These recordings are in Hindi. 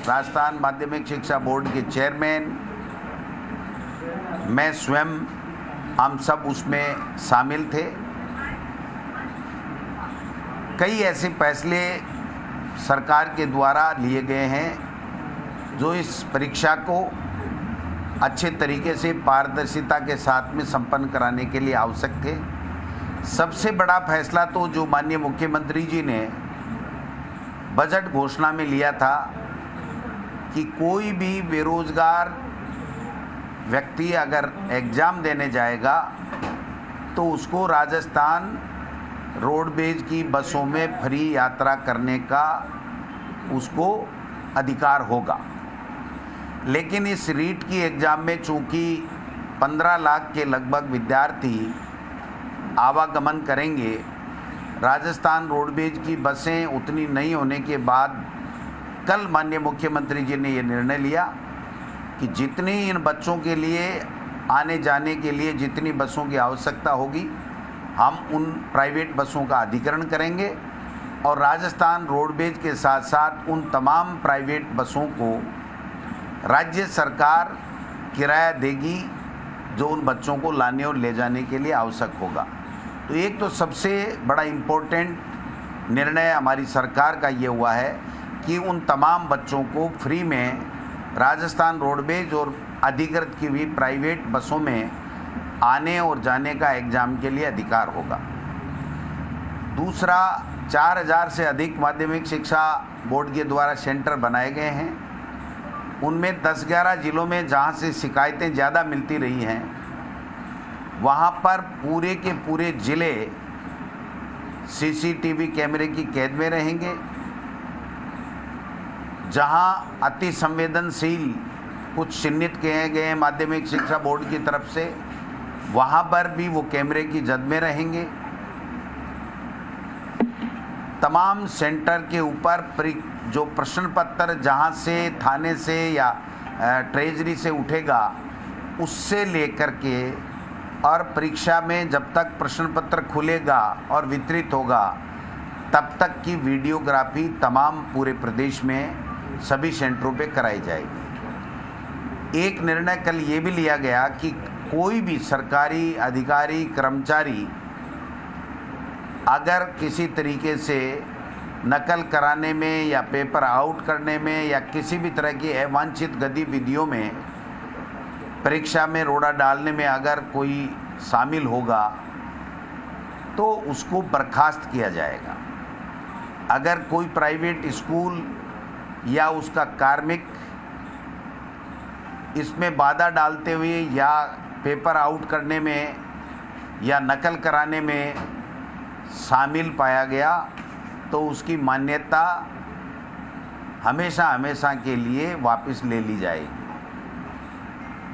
राजस्थान माध्यमिक शिक्षा बोर्ड के चेयरमैन, मैं स्वयं, हम सब उसमें शामिल थे। कई ऐसे फैसले सरकार के द्वारा लिए गए हैं जो इस परीक्षा को अच्छे तरीके से पारदर्शिता के साथ में संपन्न कराने के लिए आवश्यक थे। सबसे बड़ा फैसला तो जो माननीय मुख्यमंत्री जी ने बजट घोषणा में लिया था कि कोई भी बेरोजगार व्यक्ति अगर एग्ज़ाम देने जाएगा तो उसको राजस्थान रोडवेज की बसों में फ्री यात्रा करने का उसको अधिकार होगा। लेकिन इस रीट की एग्ज़ाम में चूँकि 15 लाख के लगभग विद्यार्थी आवागमन करेंगे, राजस्थान रोडवेज की बसें उतनी नहीं होने के बाद कल माननीय मुख्यमंत्री जी ने ये निर्णय लिया कि जितनी इन बच्चों के लिए आने जाने के लिए जितनी बसों की आवश्यकता होगी, हम उन प्राइवेट बसों का अधिग्रहण करेंगे और राजस्थान रोडवेज के साथ साथ उन तमाम प्राइवेट बसों को राज्य सरकार किराया देगी जो उन बच्चों को लाने और ले जाने के लिए आवश्यक होगा। तो एक तो सबसे बड़ा इम्पोर्टेंट निर्णय हमारी सरकार का ये हुआ है कि उन तमाम बच्चों को फ्री में राजस्थान रोडवेज और अधिकृत की हुई प्राइवेट बसों में आने और जाने का एग्ज़ाम के लिए अधिकार होगा। दूसरा, 4000 से अधिक माध्यमिक शिक्षा बोर्ड के द्वारा सेंटर बनाए गए हैं। उनमें 10-11 जिलों में जहाँ से शिकायतें ज़्यादा मिलती रही हैं, वहाँ पर पूरे के पूरे ज़िले सीसीटीवी कैमरे की कैद में रहेंगे। जहाँ अति संवेदनशील कुछ चिन्हित किए गए हैं माध्यमिक शिक्षा बोर्ड की तरफ से, वहाँ पर भी वो कैमरे की जद में रहेंगे। तमाम सेंटर के ऊपर जो प्रश्न पत्र जहाँ से थाने से या ट्रेजरी से उठेगा, उससे लेकर के और परीक्षा में जब तक प्रश्न पत्र खुलेगा और वितरित होगा तब तक की वीडियोग्राफी तमाम पूरे प्रदेश में सभी सेंटरों पे कराई जाएगी। एक निर्णय कल ये भी लिया गया कि कोई भी सरकारी अधिकारी कर्मचारी अगर किसी तरीके से नकल कराने में या पेपर आउट करने में या किसी भी तरह की अवांछित गतिविधियों में परीक्षा में रोड़ा डालने में अगर कोई शामिल होगा तो उसको बर्खास्त किया जाएगा। अगर कोई प्राइवेट स्कूल या उसका कार्मिक इसमें बाधा डालते हुए या पेपर आउट करने में या नकल कराने में शामिल पाया गया तो उसकी मान्यता हमेशा हमेशा के लिए वापस ले ली जाएगी।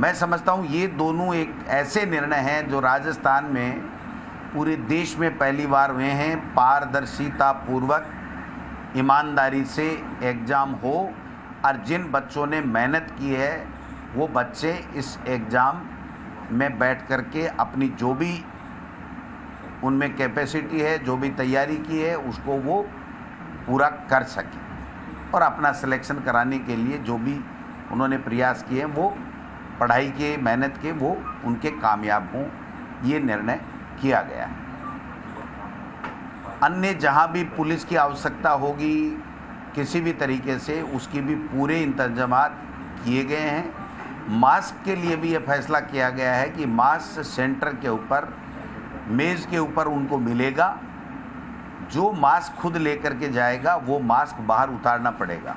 मैं समझता हूँ ये दोनों एक ऐसे निर्णय हैं जो राजस्थान में पूरे देश में पहली बार हुए हैं। पारदर्शिता पूर्वक ईमानदारी से एग्ज़ाम हो और जिन बच्चों ने मेहनत की है वो बच्चे इस एग्ज़ाम में बैठ कर के अपनी जो भी उनमें कैपेसिटी है, जो भी तैयारी की है, उसको वो पूरा कर सकें और अपना सिलेक्शन कराने के लिए जो भी उन्होंने प्रयास किए हैं वो पढ़ाई के मेहनत के वो उनके कामयाब हों, ये निर्णय किया गया है। अन्य जहाँ भी पुलिस की आवश्यकता होगी किसी भी तरीके से, उसकी भी पूरे इंतजामात किए गए हैं। मास्क के लिए भी ये फैसला किया गया है कि मास्क सेंटर के ऊपर मेज़ के ऊपर उनको मिलेगा। जो मास्क खुद लेकर के जाएगा वो मास्क बाहर उतारना पड़ेगा,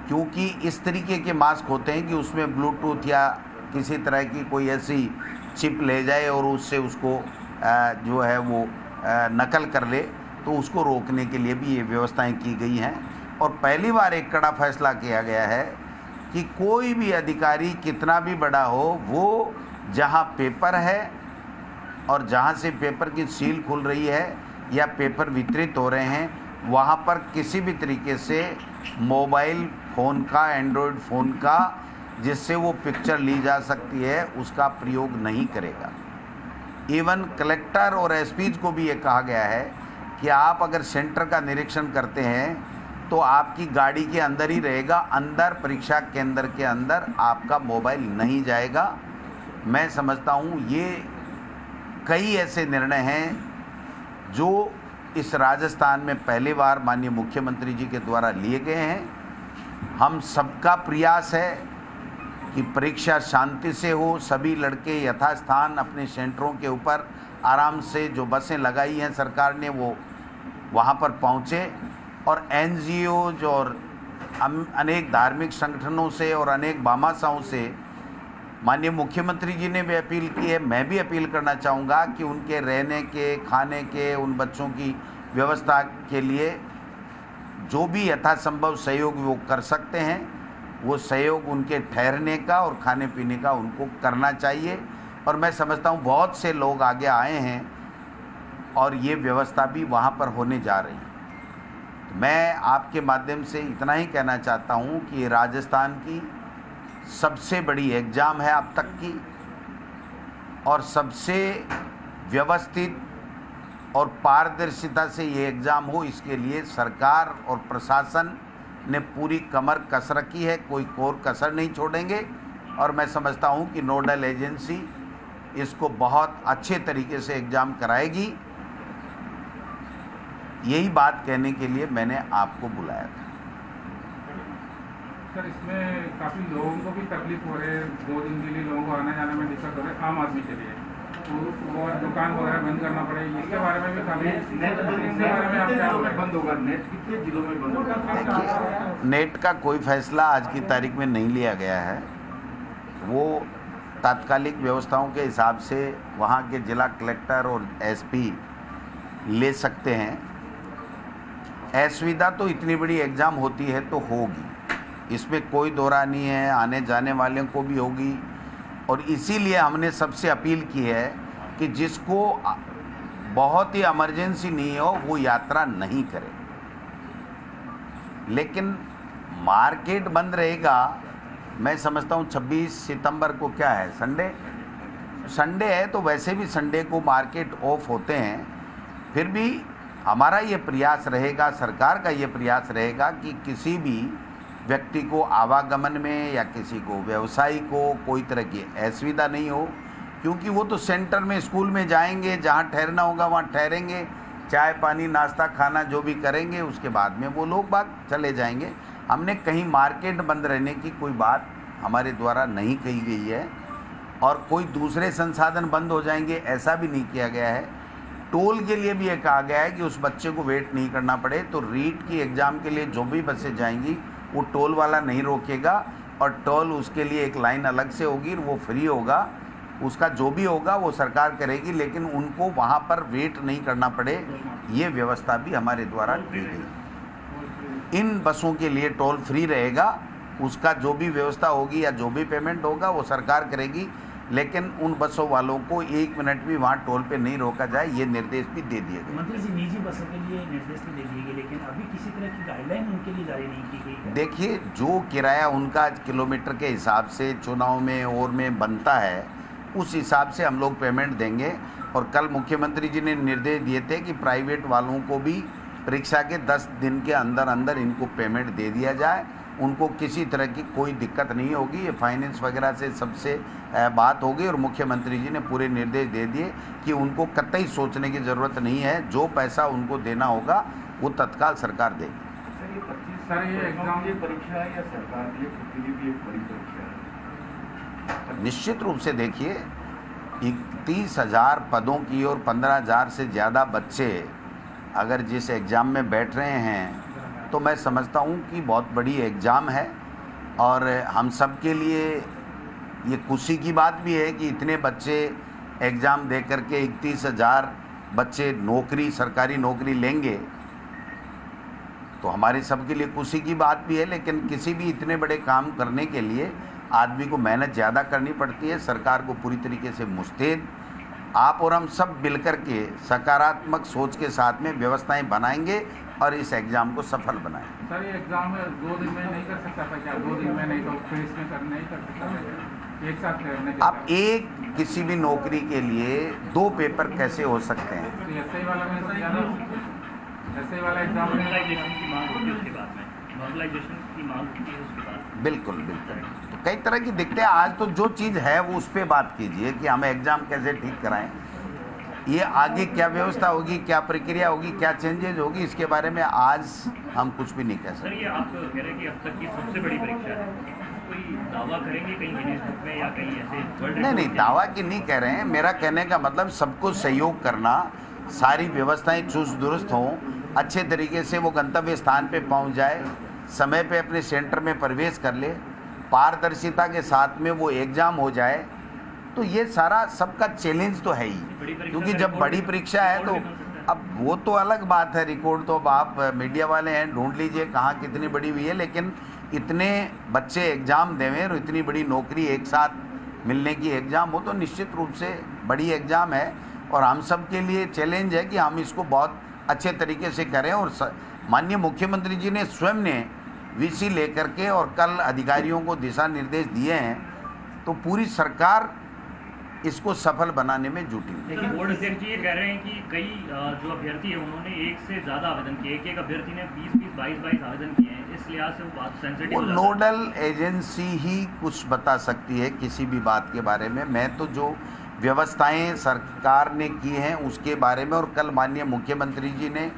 क्योंकि इस तरीके के मास्क होते हैं कि उसमें ब्लूटूथ या किसी तरह की कोई ऐसी चिप ले जाए और उससे उसको जो है वो नकल कर ले, तो उसको रोकने के लिए भी ये व्यवस्थाएं की गई हैं। और पहली बार एक कड़ा फैसला किया गया है कि कोई भी अधिकारी कितना भी बड़ा हो, वो जहां पेपर है और जहां से पेपर की सील खुल रही है या पेपर वितरित हो रहे हैं, वहां पर किसी भी तरीके से मोबाइल फ़ोन का, एंड्रॉयड फ़ोन का, जिससे वो पिक्चर ली जा सकती है, उसका प्रयोग नहीं करेगा। इवन कलेक्टर और एसपीज को भी ये कहा गया है कि आप अगर सेंटर का निरीक्षण करते हैं तो आपकी गाड़ी के अंदर ही रहेगा, अंदर परीक्षा केंद्र के अंदर आपका मोबाइल नहीं जाएगा। मैं समझता हूँ ये कई ऐसे निर्णय हैं जो इस राजस्थान में पहली बार माननीय मुख्यमंत्री जी के द्वारा लिए गए हैं। हम सबका प्रयास है कि परीक्षा शांति से हो, सभी लड़के यथास्थान अपने सेंटरों के ऊपर आराम से, जो बसें लगाई हैं सरकार ने, वो वहाँ पर पहुँचे। और एनजीओज और अनेक धार्मिक संगठनों से और अनेक भामाशाहों से माननीय मुख्यमंत्री जी ने भी अपील की है, मैं भी अपील करना चाहूँगा कि उनके रहने के, खाने के, उन बच्चों की व्यवस्था के लिए जो भी यथासंभव सहयोग वो कर सकते हैं, वो सहयोग उनके ठहरने का और खाने पीने का उनको करना चाहिए। और मैं समझता हूँ बहुत से लोग आगे आए हैं और ये व्यवस्था भी वहाँ पर होने जा रही है। तो मैं आपके माध्यम से इतना ही कहना चाहता हूँ कि राजस्थान की सबसे बड़ी एग्ज़ाम है अब तक की, और सबसे व्यवस्थित और पारदर्शिता से ये एग्ज़ाम हो, इसके लिए सरकार और प्रशासन ने पूरी कमर कस रखी है, कोई कोर कसर नहीं छोड़ेंगे। और मैं समझता हूँ कि नोडल एजेंसी इसको बहुत अच्छे तरीके से एग्ज़ाम कराएगी। यही बात कहने के लिए मैंने आपको बुलाया था। सर, इसमें काफ़ी लोगों को भी तकलीफ हो रही है, 2 दिन के लिए लोगों को आने जाने में दिक्कत हो रही है, आम आदमी के लिए, और दुकान वगैरह बंद करना पड़ेगा, इसके बारे में भी काफ़ी, इसके बारे में आप क्या बंद होगा? नेट कितने जिलों में बंद होगा? नेट का कोई फैसला आज की तारीख में नहीं लिया गया है। वो तात्कालिक व्यवस्थाओं के हिसाब से वहाँ के जिला कलेक्टर और एसपी ले सकते हैं। असुविधा तो इतनी बड़ी एग्ज़ाम होती है तो होगी, इसमें कोई दो राय नहीं है, आने जाने वालों को भी होगी। और इसीलिए हमने सबसे अपील की है कि जिसको बहुत ही इमरजेंसी नहीं हो वो यात्रा नहीं करे। लेकिन मार्केट बंद रहेगा। मैं समझता हूँ 26 सितंबर को क्या है, संडे है, तो वैसे भी संडे को मार्केट ऑफ होते हैं। फिर भी हमारा ये प्रयास रहेगा, सरकार का ये प्रयास रहेगा कि किसी भी व्यक्ति को आवागमन में या किसी को व्यवसायी को कोई तरह की असुविधा नहीं हो, क्योंकि वो तो सेंटर में, स्कूल में जाएंगे, जहाँ ठहरना होगा वहाँ ठहरेंगे, चाय पानी नाश्ता खाना जो भी करेंगे, उसके बाद में वो लोग बाग चले जाएंगे। हमने कहीं मार्केट बंद रहने की कोई बात हमारे द्वारा नहीं कही गई है, और कोई दूसरे संसाधन बंद हो जाएंगे ऐसा भी नहीं किया गया है। टोल के लिए भी ये कहा गया है कि उस बच्चे को वेट नहीं करना पड़े, तो रीट की एग्ज़ाम के लिए जो भी बसें जाएंगी वो टोल वाला नहीं रोकेगा, और टोल उसके लिए एक लाइन अलग से होगी, वो फ्री होगा, उसका जो भी होगा वो सरकार करेगी, लेकिन उनको वहाँ पर वेट नहीं करना पड़े, ये व्यवस्था भी हमारे द्वारा की गई। इन बसों के लिए टोल फ्री रहेगा, उसका जो भी व्यवस्था होगी या जो भी पेमेंट होगा वो सरकार करेगी, लेकिन उन बसों वालों को 1 मिनट भी वहाँ टोल पे नहीं रोका जाए, ये निर्देश भी दे दिए गए। मंत्री जी, निजी बसों के लिए निर्देश भी दे दिए गए, लेकिन अभी किसी तरह की गाइडलाइन उनके लिए जारी नहीं की गई है। देखिए, जो किराया उनका किलोमीटर के हिसाब से चुनाव में और में बनता है, उस हिसाब से हम लोग पेमेंट देंगे। और कल मुख्यमंत्री जी ने निर्देश दिए थे कि प्राइवेट वालों को भी परीक्षा के 10 दिन के अंदर अंदर इनको पेमेंट दे दिया जाए, उनको किसी तरह की कोई दिक्कत नहीं होगी। ये फाइनेंस वगैरह से सबसे बात होगी, और मुख्यमंत्री जी ने पूरे निर्देश दे दिए कि उनको कतई सोचने की ज़रूरत नहीं है, जो पैसा उनको देना होगा वो तत्काल सरकार देगी। सर, ये एग्जाम ये परीक्षा है या सरकार के लिए भी एक बड़ी परीक्षा है? निश्चित रूप से देखिए, 31,000 पदों की और 15,000 से ज़्यादा बच्चे अगर जिस एग्ज़ाम में बैठ रहे हैं, तो मैं समझता हूँ कि बहुत बड़ी एग्ज़ाम है। और हम सब के लिए ये खुशी की बात भी है कि इतने बच्चे एग्ज़ाम दे करके 31,000 बच्चे नौकरी, सरकारी नौकरी लेंगे, तो हमारे सब के लिए खुशी की बात भी है। लेकिन किसी भी इतने बड़े काम करने के लिए आदमी को मेहनत ज़्यादा करनी पड़ती है। सरकार को पूरी तरीके से मुस्तैद आप और हम सब मिलकर के सकारात्मक सोच के साथ में व्यवस्थाएं बनाएंगे और इस एग्ज़ाम को सफल बनाएंगे। सर, ये एग्ज़ाम 2 दिन में नहीं कर सकता था क्या? 2 दिन में नहीं तो फेस में नहीं कर सकता था, एक साथ करने के? अब एक किसी भी नौकरी के लिए 2 पेपर कैसे हो सकते हैं? तो ऐसे ही वाला में, ऐसे ही वाला एग्ज़ाम की मांग होती है उसके बाद में नॉर्मलाइजेशन की मांग की है उसके बाद। बिल्कुल बिल्कुल। तो कई तरह की दिक्कतें, आज तो जो चीज़ है वो उस पर बात कीजिए कि हमें एग्ज़ाम कैसे ठीक कराएं, ये आगे क्या व्यवस्था होगी, क्या प्रक्रिया होगी, क्या चेंजेज होगी, इसके बारे में आज हम कुछ भी नहीं कह सर, सकते। ये आप कह रहे हैं कि अब तक की सबसे बड़ी परीक्षा है, कोई दावा करेंगे कहीं गिनीज बुक में या कहीं ऐसे वर्ल्ड नहीं नहीं, दावा की नहीं कह रहे हैं। मेरा कहने का मतलब सबको सहयोग करना, सारी व्यवस्थाएं चुस्त दुरुस्त हों, अच्छे तरीके से वो गंतव्य स्थान पे पहुंच जाए, समय पे अपने सेंटर में प्रवेश कर ले, पारदर्शिता के साथ में वो एग्ज़ाम हो जाए, तो ये सारा सबका चैलेंज तो है ही। क्योंकि जब बड़ी परीक्षा है तो अब वो तो अलग बात है, रिकॉर्ड तो अब आप मीडिया वाले हैं, ढूंढ लीजिए कहाँ कितनी बड़ी हुई है, लेकिन इतने बच्चे एग्ज़ाम देवें और इतनी बड़ी नौकरी एक साथ मिलने की एग्ज़ाम हो तो निश्चित रूप से बड़ी एग्ज़ाम है। और हम सब के लिए चैलेंज है कि हम इसको बहुत अच्छे तरीके से करें। और माननीय मुख्यमंत्री जी ने स्वयं ने वीसी लेकर के और कल अधिकारियों को दिशा निर्देश दिए हैं, तो पूरी सरकार इसको सफल बनाने में जुटी है। लेकिन बोर्ड अध्यक्ष जी ये कह रहे हैं कि कई जो अभ्यर्थी है उन्होंने एक से ज़्यादा आवेदन किए, एक अभ्यर्थी ने 20-20, 22-22 आवेदन किए हैं, इस लिहाज से वो बात सेंसिटिव वो नोडल एजेंसी ही कुछ बता सकती है किसी भी बात के बारे में। मैं तो जो व्यवस्थाएं सरकार ने की हैं उसके बारे में, और कल माननीय मुख्यमंत्री जी ने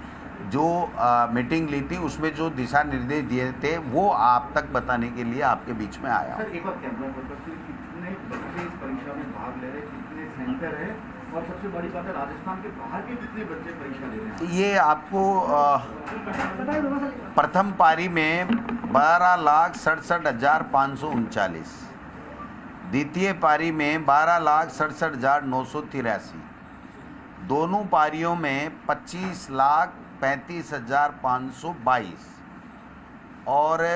जो मीटिंग ली थी उसमें जो दिशा निर्देश दिए थे वो आप तक बताने के लिए आपके बीच में आया। सर एक बार कैमरा पर कितने बच्चे इस परीक्षा में भाग ले रहे हैं, कितने सेंटर है, और सबसे बड़ी बात है राजस्थान के बाहर के कितने बच्चे परीक्षा ले रहे हैं? ये आपको प्रथम पारी में 12,67,539, द्वितीय पारी में 12,67,983, दोनों पारियों में 25,35,522 और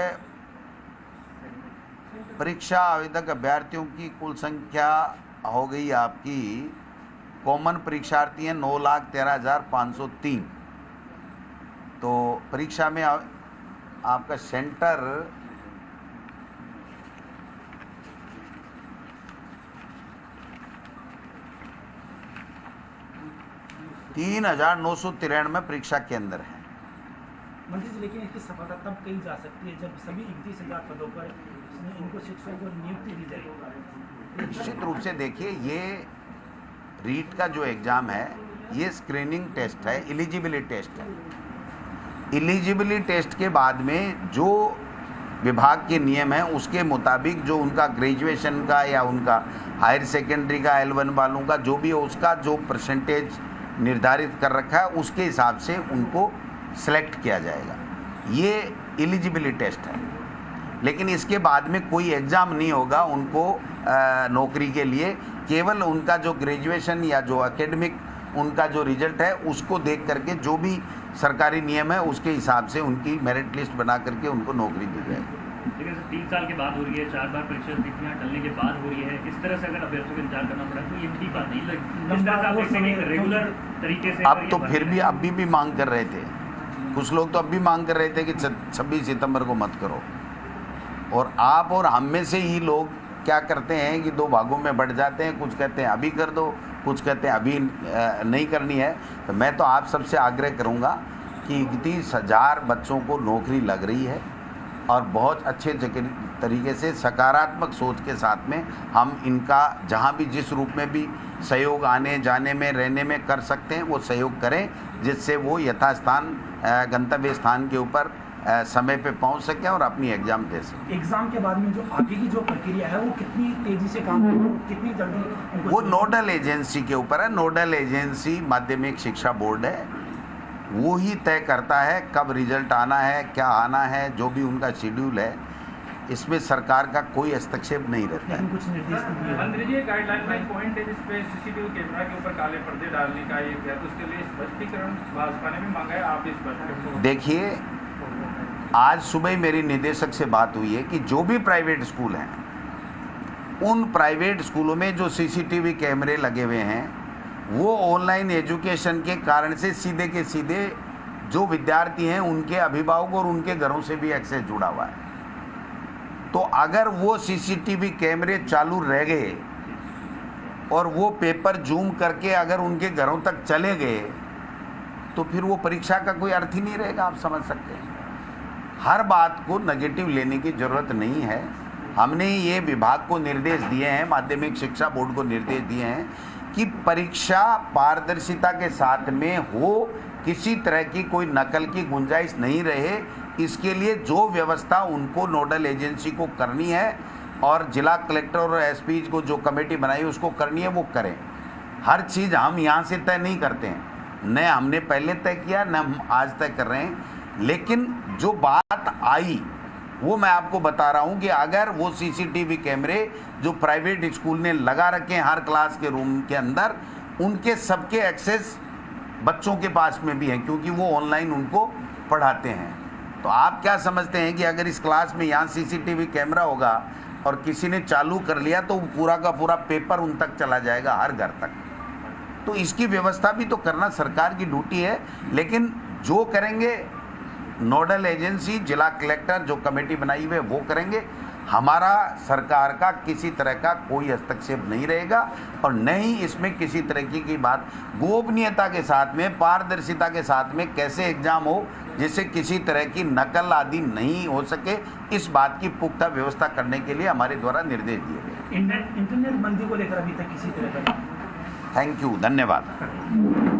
परीक्षा आवेदक अभ्यर्थियों की कुल संख्या हो गई आपकी, कॉमन परीक्षार्थी हैं 9,13,503। तो परीक्षा में आपका सेंटर तीन 3,993 परीक्षा केंद्र है। मंत्री जी, लेकिन इसकी सफलता तब कही जा सकती है जब सभी 31,000 पदों पर इनको शिक्षकों को नियुक्ति दी जाएगी। निश्चित रूप से देखिए, ये रीट का जो एग्ज़ाम है ये स्क्रीनिंग टेस्ट है, एलिजिबिलिटी टेस्ट है। एलिजिबिलिटी टेस्ट के बाद में जो विभाग के नियम हैं उसके मुताबिक जो उनका ग्रेजुएशन का या उनका हायर सेकेंडरी का L1 वालों का जो भी है उसका जो परसेंटेज निर्धारित कर रखा है उसके हिसाब से उनको सेलेक्ट किया जाएगा। ये एलिजिबिलिटी टेस्ट है, लेकिन इसके बाद में कोई एग्ज़ाम नहीं होगा उनको नौकरी के लिए। केवल उनका जो ग्रेजुएशन या जो एकेडमिक उनका जो रिजल्ट है उसको देख करके जो भी सरकारी नियम है उसके हिसाब से उनकी मेरिट लिस्ट बना करके उनको नौकरी दी जाएगी। लेकिन सर 3 साल के बाद हो रही है, 4 बार परीक्षा तिथियां टलने के बाद हो रही है, इस तरह से अगर अभ्यर्थियों को इंतजार करना पड़ा तो ये ठीक बात नहीं लगी। इस तरह से आप देखेंगे रेगुलर तरीके से अब तो फिर भी अभी भी मांग कर रहे थे, कुछ लोग तो अब भी मांग कर रहे थे कि 26 सितंबर को मत करो। और आप और हम में से ही लोग क्या करते हैं कि दो भागों में बढ़ जाते हैं, कुछ कहते हैं अभी कर दो, कुछ कहते हैं अभी नहीं करनी है। तो मैं तो आप सबसे आग्रह करूंगा कि 31,000 बच्चों को नौकरी लग रही है और बहुत अच्छे तरीके से सकारात्मक सोच के साथ में हम इनका जहां भी जिस रूप में भी सहयोग आने जाने में रहने में कर सकते हैं वो सहयोग करें, जिससे वो यथास्थान गंतव्य स्थान के ऊपर समय पे पहुंच सकें और अपनी एग्ज़ाम दे सकें। एग्जाम के बाद में जो आगे की जो प्रक्रिया है वो कितनी तेजी से काम करेगी, कितनी जल्दी वो नोडल एजेंसी के ऊपर है। नोडल एजेंसी माध्यमिक शिक्षा बोर्ड है, वो ही तय करता है कब रिजल्ट आना है, क्या आना है, जो भी उनका शेड्यूल है। इसमें सरकार का कोई हस्तक्षेप नहीं रहता है। कुछ निर्देश मंत्री जी, गाइडलाइन में पॉइंट है जिसपे सीसीटीवी कैमरा के ऊपर काले पर्दे डालने का एक है, तो उसके लिए स्पष्टीकरण भाजपा ने भी मांगा है, आप इस पर देखिए, आज सुबह मेरी निदेशक से बात हुई है कि जो भी प्राइवेट स्कूल हैं उन प्राइवेट स्कूलों में जो सीसीटीवी कैमरे लगे हुए हैं वो ऑनलाइन एजुकेशन के कारण से सीधे के सीधे जो विद्यार्थी हैं उनके अभिभावक और उनके घरों से भी एक्सेस जुड़ा हुआ है। तो अगर वो सीसीटीवी कैमरे चालू रह गए और वो पेपर जूम करके अगर उनके घरों तक चले गए तो फिर वो परीक्षा का कोई अर्थ ही नहीं रहेगा, आप समझ सकते हैं। हर बात को नेगेटिव लेने की ज़रूरत नहीं है। हमने ये विभाग को निर्देश दिए हैं, माध्यमिक शिक्षा बोर्ड को निर्देश दिए हैं कि परीक्षा पारदर्शिता के साथ में हो, किसी तरह की कोई नकल की गुंजाइश नहीं रहे। इसके लिए जो व्यवस्था उनको नोडल एजेंसी को करनी है और जिला कलेक्टर और एसपी को जो कमेटी बनाई उसको करनी है वो करें। हर चीज़ हम यहाँ से तय नहीं करते हैं, न हमने पहले तय किया न हम आज तय कर रहे हैं। लेकिन जो बात आई वो मैं आपको बता रहा हूँ कि अगर वो सीसीटीवी कैमरे जो प्राइवेट स्कूल ने लगा रखे हैं हर क्लास के रूम के अंदर, उनके सबके एक्सेस बच्चों के पास में भी हैं, क्योंकि वो ऑनलाइन उनको पढ़ाते हैं। तो आप क्या समझते हैं कि अगर इस क्लास में यहाँ सीसीटीवी कैमरा होगा और किसी ने चालू कर लिया तो पूरा का पूरा पेपर उन तक चला जाएगा, हर घर तक। तो इसकी व्यवस्था भी तो करना सरकार की ड्यूटी है। लेकिन जो करेंगे नोडल एजेंसी, जिला कलेक्टर जो कमेटी बनाई हुई है वो करेंगे। हमारा सरकार का किसी तरह का कोई हस्तक्षेप नहीं रहेगा और न ही इसमें किसी तरह की बात, गोपनीयता के साथ में, पारदर्शिता के साथ में कैसे एग्जाम हो जिससे किसी तरह की नकल आदि नहीं हो सके, इस बात की पुख्ता व्यवस्था करने के लिए हमारे द्वारा निर्देश दिए गए। इंटरनेट बंदी को लेकर अभी तक किसी तरह का थैंक यू, धन्यवाद।